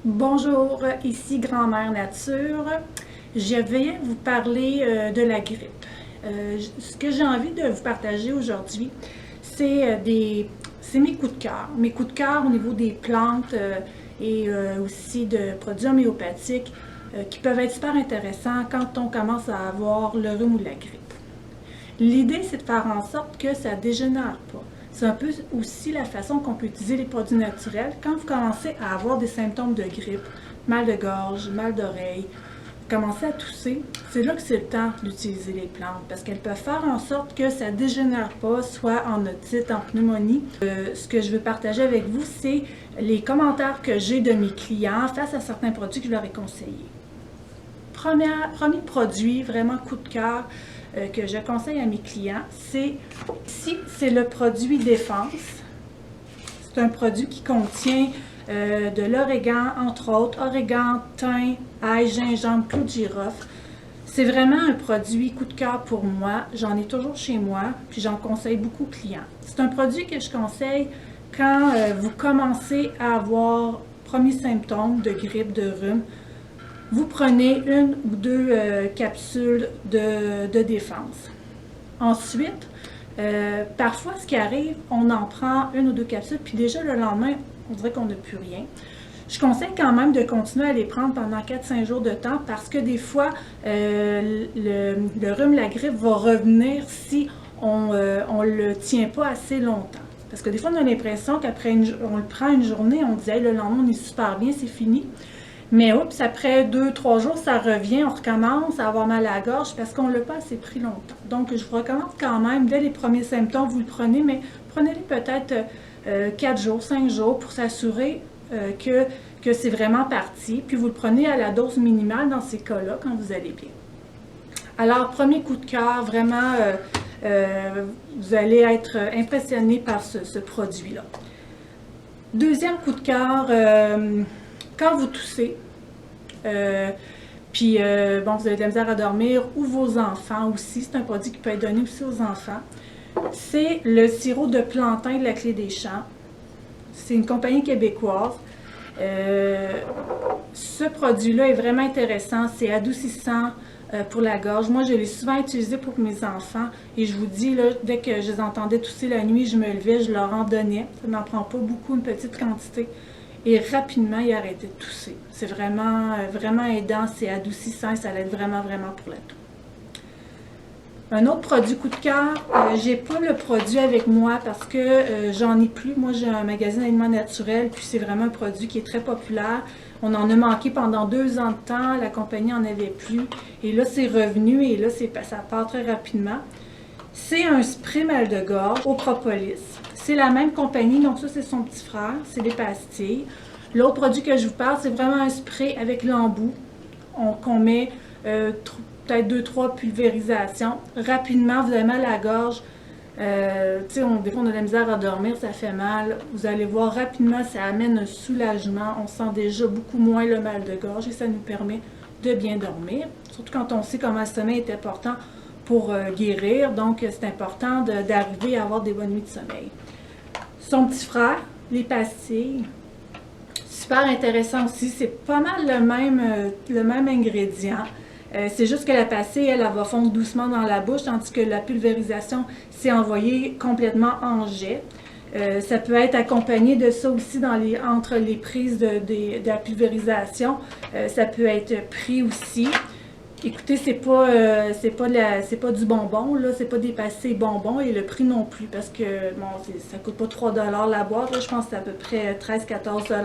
Bonjour, ici Grand-Mère Nature. Je vais vous parler de la grippe. Ce que j'ai envie de vous partager aujourd'hui, c'est mes coups de cœur. Mes coups de cœur au niveau des plantes et aussi de produits homéopathiques qui peuvent être super intéressants quand on commence à avoir le rhume ou la grippe. L'idée, c'est de faire en sorte que ça ne dégénère pas. C'est un peu aussi la façon qu'on peut utiliser les produits naturels quand vous commencez à avoir des symptômes de grippe, mal de gorge, mal d'oreille, vous commencez à tousser. C'est là que c'est le temps d'utiliser les plantes parce qu'elles peuvent faire en sorte que ça ne dégénère pas, soit en otite, en pneumonie. Ce que je veux partager avec vous, c'est les commentaires que j'ai de mes clients face à certains produits que je leur ai conseillés. Premier produit, vraiment coup de cœur, que je conseille à mes clients, c'est le produit Défense. C'est un produit qui contient de l'origan, entre autres, origan, thym, ail, gingembre, clou de girofle. C'est vraiment un produit coup de cœur pour moi. J'en ai toujours chez moi, puis j'en conseille beaucoup aux clients. C'est un produit que je conseille quand vous commencez à avoir premiers symptômes de grippe, de rhume. Vous prenez une ou deux capsules de Défense. Ensuite, parfois, ce qui arrive, on en prend une ou deux capsules, puis déjà le lendemain, on dirait qu'on n'a plus rien. Je conseille quand même de continuer à les prendre pendant 4-5 jours de temps parce que des fois, le rhume, la grippe va revenir si on ne le tient pas assez longtemps. Parce que des fois, on a l'impression qu'après on le prend une journée, on dit hey, le lendemain, on est super bien, c'est fini. Mais oups, après 2-3 jours, ça revient, on recommence à avoir mal à la gorge parce qu'on ne l'a pas assez pris longtemps. Donc, je vous recommande quand même, dès les premiers symptômes, vous le prenez, mais prenez-les peut-être 4 jours, 5 jours pour s'assurer que c'est vraiment parti. Puis vous le prenez à la dose minimale dans ces cas-là quand vous allez bien. Alors, premier coup de cœur, vraiment, vous allez être impressionné par ce produit-là. Deuxième coup de cœur, quand vous toussez, puis bon, vous avez de la misère à dormir, ou vos enfants aussi, c'est un produit qui peut être donné aussi aux enfants, c'est le sirop de plantain de la Clé des Champs. C'est une compagnie québécoise. Ce produit-là est vraiment intéressant, c'est adoucissant pour la gorge. Moi, je l'ai souvent utilisé pour mes enfants et je vous dis, là, dès que je les entendais tousser la nuit, je me levais, je leur en donnais. Ça n'en prend pas beaucoup, une petite quantité. Et rapidement, il arrêtait de tousser. C'est vraiment, vraiment aidant, c'est adoucissant et ça l'aide vraiment, vraiment pour la toux. Un autre produit coup de cœur, j'ai pas le produit avec moi parce que j'en ai plus. Moi, j'ai un magazine Aliments naturels, puis c'est vraiment un produit qui est très populaire. On en a manqué pendant 2 ans de temps, la compagnie en avait plus. Et là, c'est revenu et là, ça part très rapidement. C'est un spray mal de gorge au propolis. C'est la même compagnie, donc ça, c'est son petit frère, c'est des pastilles. L'autre produit que je vous parle, c'est vraiment un spray avec l'embout qu'on met peut-être 2-3 pulvérisations. Rapidement, vous avez mal à la gorge. Des fois, on a de la misère à dormir, ça fait mal. Vous allez voir rapidement, ça amène un soulagement. On sent déjà beaucoup moins le mal de gorge et ça nous permet de bien dormir. Surtout quand on sait comment le sommeil est important pour guérir. Donc, c'est important d'arriver à avoir des bonnes nuits de sommeil. Son petit frère, les pastilles, super intéressant aussi. C'est pas mal le même ingrédient. C'est juste que la pastille, elle va fondre doucement dans la bouche, tandis que la pulvérisation, c'est envoyé complètement en jet. Ça peut être accompagné de ça aussi entre les prises de la pulvérisation. Ça peut être pris aussi. Écoutez, c'est pas du bonbon, là, c'est pas des pastilles bonbons et le prix non plus parce que bon, ça coûte pas 3 $ la boîte, là, je pense que c'est à peu près 13-14 $.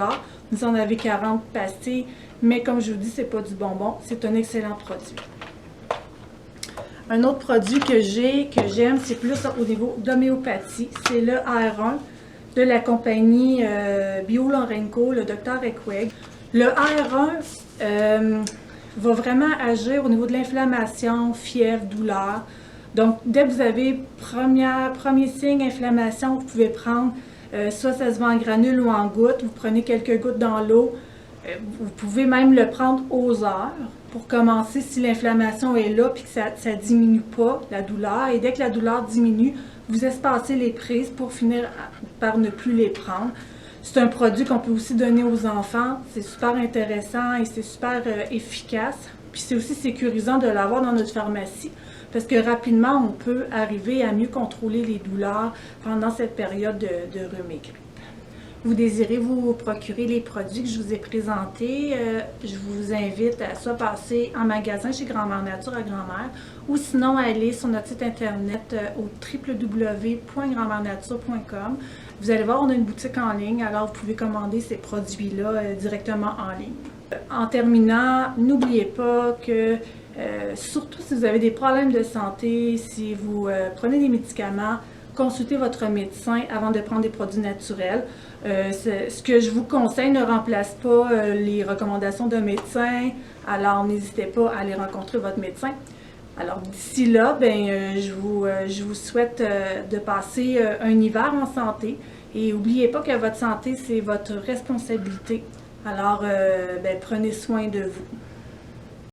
Vous en avez 40 pastilles, mais comme je vous dis, c'est pas du bonbon, c'est un excellent produit. Un autre produit que j'aime, c'est plus au niveau d'homéopathie, c'est le AR1 de la compagnie Bio Lorenco, le Dr Equeg. Le AR1 va vraiment agir au niveau de l'inflammation, fièvre, douleur. Donc, dès que vous avez premier signe inflammation, vous pouvez prendre, soit ça se vend en granules ou en gouttes, vous prenez quelques gouttes dans l'eau. Vous pouvez même le prendre aux heures pour commencer si l'inflammation est là et que ça ne diminue pas la douleur. Et dès que la douleur diminue, vous espacez les prises pour finir par ne plus les prendre. C'est un produit qu'on peut aussi donner aux enfants. C'est super intéressant et c'est super efficace. Puis c'est aussi sécurisant de l'avoir dans notre pharmacie parce que rapidement, on peut arriver à mieux contrôler les douleurs pendant cette période de rhume et grippe. Vous désirez vous procurer les produits que je vous ai présentés, je vous invite à soit passer en magasin chez Grand-Mère Nature à Grand-Mère ou sinon aller sur notre site internet au www.grandmernature.com. Vous allez voir, on a une boutique en ligne, alors vous pouvez commander ces produits-là directement en ligne. En terminant, n'oubliez pas que surtout si vous avez des problèmes de santé, si vous prenez des médicaments, consultez votre médecin avant de prendre des produits naturels. Ce que je vous conseille ne remplace pas les recommandations d'un médecin, alors n'hésitez pas à aller rencontrer votre médecin. Alors d'ici là, je vous souhaite de passer un hiver en santé et n'oubliez pas que votre santé, c'est votre responsabilité. Alors prenez soin de vous.